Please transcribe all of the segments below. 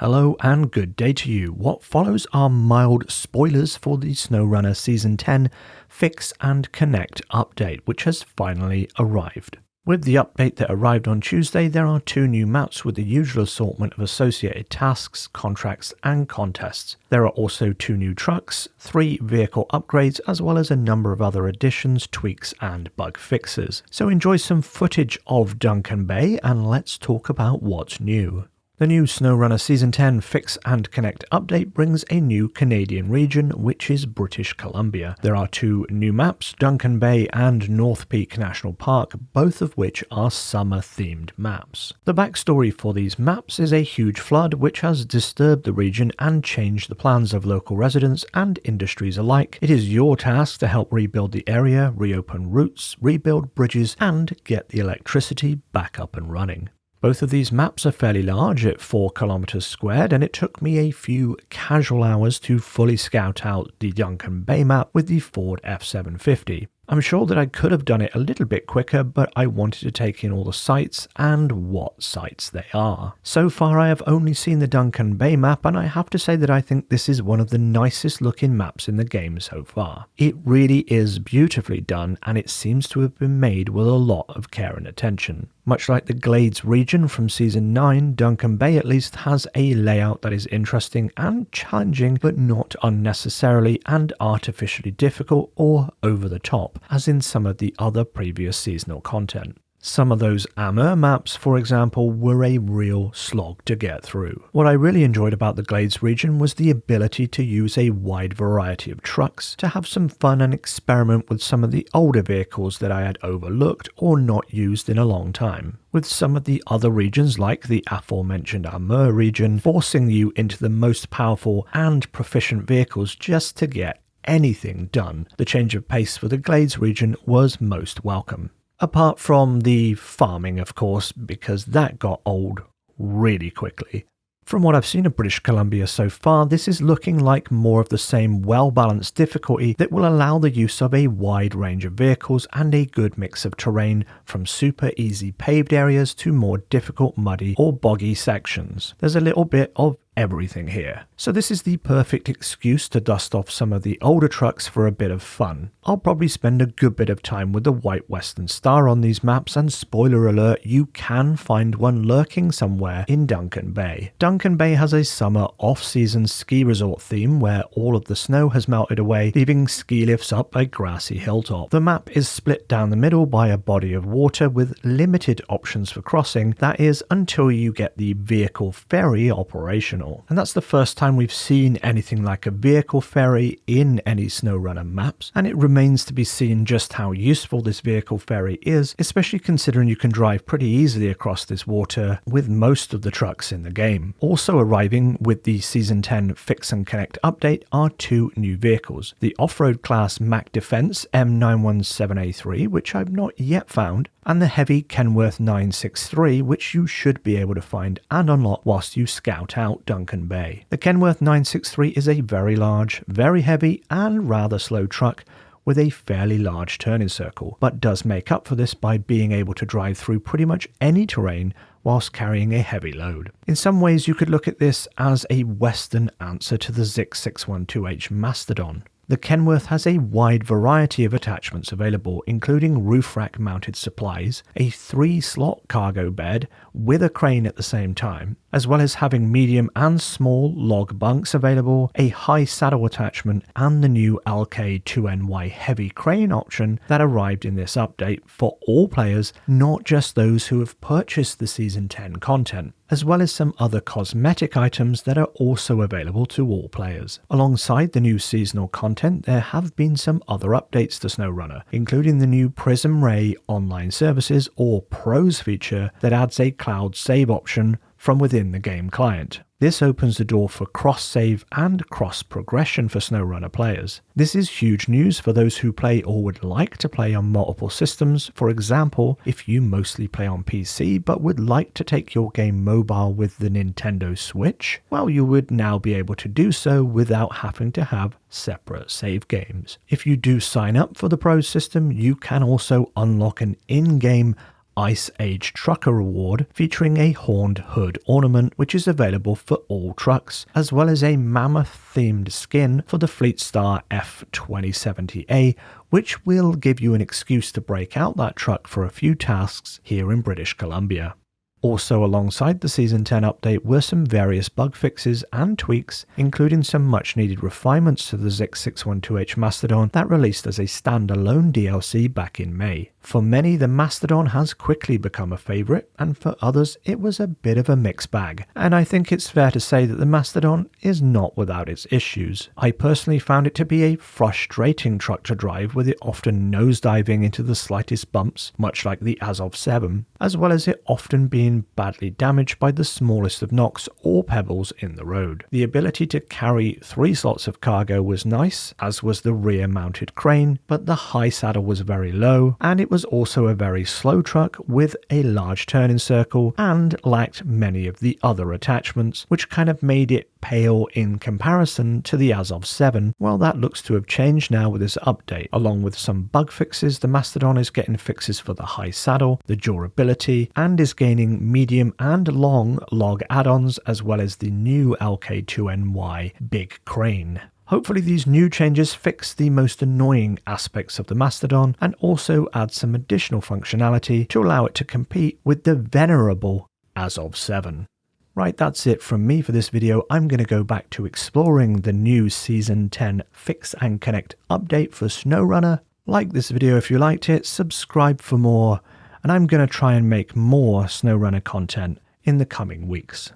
Hello and good day to you. What follows are mild spoilers for the SnowRunner Season 10 Fix and Connect update, which has finally arrived. With the update that arrived on Tuesday, there are 2 new maps with the usual assortment of associated tasks, contracts and contests. There are also 2 new trucks, 3 vehicle upgrades, as well as a number of other additions, tweaks and bug fixes. So enjoy some footage of Duncan Bay and let's talk about what's new. The new SnowRunner Season 10 Fix and Connect update brings a new Canadian region, which is British Columbia. There are 2 new maps, Duncan Bay and North Peak National Park, both of which are summer-themed maps. The backstory for these maps is a huge flood which has disturbed the region and changed the plans of local residents and industries alike. It is your task to help rebuild the area, reopen routes, rebuild bridges, and get the electricity back up and running. Both of these maps are fairly large at 4 kilometers squared, and it took me a few casual hours to fully scout out the Duncan Bay map with the Ford F750. I'm sure that I could have done it a little bit quicker, but I wanted to take in all the sights and what sights they are. So far I have only seen the Duncan Bay map, and I have to say that I think this is one of the nicest looking maps in the game so far. It really is beautifully done, and it seems to have been made with a lot of care and attention. Much like the Glades region from Season 9, Duncan Bay at least has a layout that is interesting and challenging, but not unnecessarily and artificially difficult or over the top, as in some of the other previous seasonal content. Some of those Amur maps, for example, were a real slog to get through. What I really enjoyed about the Glades region was the ability to use a wide variety of trucks, to have some fun and experiment with some of the older vehicles that I had overlooked or not used in a long time. With some of the other regions like the aforementioned Amur region forcing you into the most powerful and proficient vehicles just to get anything done, the change of pace for the Glades region was most welcome. Apart from the farming, of course, because that got old really quickly. From what I've seen of British Columbia so far, this is looking like more of the same well-balanced difficulty that will allow the use of a wide range of vehicles and a good mix of terrain, from super easy paved areas to more difficult muddy or boggy sections. There's a little bit of everything here. So this is the perfect excuse to dust off some of the older trucks for a bit of fun. I'll probably spend a good bit of time with the White Western Star on these maps, and spoiler alert, you can find one lurking somewhere in Duncan Bay. Duncan Bay has a summer off-season ski resort theme where all of the snow has melted away, leaving ski lifts up a grassy hilltop. The map is split down the middle by a body of water with limited options for crossing, that is until you get the vehicle ferry operational. And that's the first time we've seen anything like a vehicle ferry in any SnowRunner maps, and it remains to be seen just how useful this vehicle ferry is, especially considering you can drive pretty easily across this water with most of the trucks in the game. Also arriving with the Season 10 Fix and Connect update are 2 new vehicles. The off-road class Mack Defense M917A3, which I've not yet found, and the heavy Kenworth 963, which you should be able to find and unlock whilst you scout out Duncan Bay. The Kenworth 963 is a very large, very heavy and rather slow truck with a fairly large turning circle, but does make up for this by being able to drive through pretty much any terrain whilst carrying a heavy load. In some ways you could look at this as a Western answer to the Zix 612H Mastodon. The Kenworth has a wide variety of attachments available, including roof rack mounted supplies, a 3-slot cargo bed with a crane at the same time, as well as having medium and small log bunks available, a high saddle attachment, and the new LK2NY heavy crane option that arrived in this update for all players, not just those who have purchased the Season 10 content, as well as some other cosmetic items that are also available to all players. Alongside the new seasonal content, there have been some other updates to SnowRunner, including the new Prism Ray online services or Pros feature that adds a cloud save option from within the game client. This opens the door for cross-save and cross-progression for SnowRunner players. This is huge news for those who play or would like to play on multiple systems. For example, if you mostly play on PC but would like to take your game mobile with the Nintendo Switch, well, you would now be able to do so without having to have separate save games. If you do sign up for the Pro system, you can also unlock an in-game Ice Age Trucker Award featuring a horned hood ornament which is available for all trucks, as well as a mammoth-themed skin for the Fleetstar F2070A, which will give you an excuse to break out that truck for a few tasks here in British Columbia. Also alongside the Season 10 update were some various bug fixes and tweaks, including some much needed refinements to the Zix 612H Mastodon that released as a standalone DLC back in May. For many, the Mastodon has quickly become a favourite, and for others it was a bit of a mixed bag, and I think it's fair to say that the Mastodon is not without its issues. I personally found it to be a frustrating truck to drive, with it often nosediving into the slightest bumps, much like the Azov 7, as well as it often being badly damaged by the smallest of knocks or pebbles in the road. The ability to carry 3 slots of cargo was nice, as was the rear mounted crane, but the high saddle was very low, and it was also a very slow truck with a large turning circle and lacked many of the other attachments, which kind of made it pale in comparison to the Azov 7. Well, that looks to have changed now with this update. Along with some bug fixes, the Mastodon is getting fixes for the high saddle, the durability, and is gaining medium and long log add-ons, as well as the new LK2NY big crane. Hopefully these new changes fix the most annoying aspects of the Mastodon and also add some additional functionality to allow it to compete with the venerable Azov 7. Right, that's it from me for this video. I'm going to go back to exploring the new Season 10 Fix and Connect update for SnowRunner. Like this video if you liked it, subscribe for more, and I'm going to try and make more SnowRunner content in the coming weeks.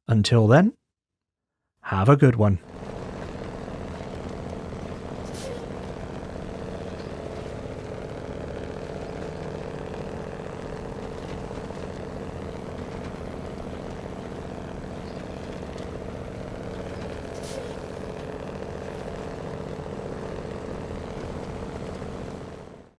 Until then, have a good one.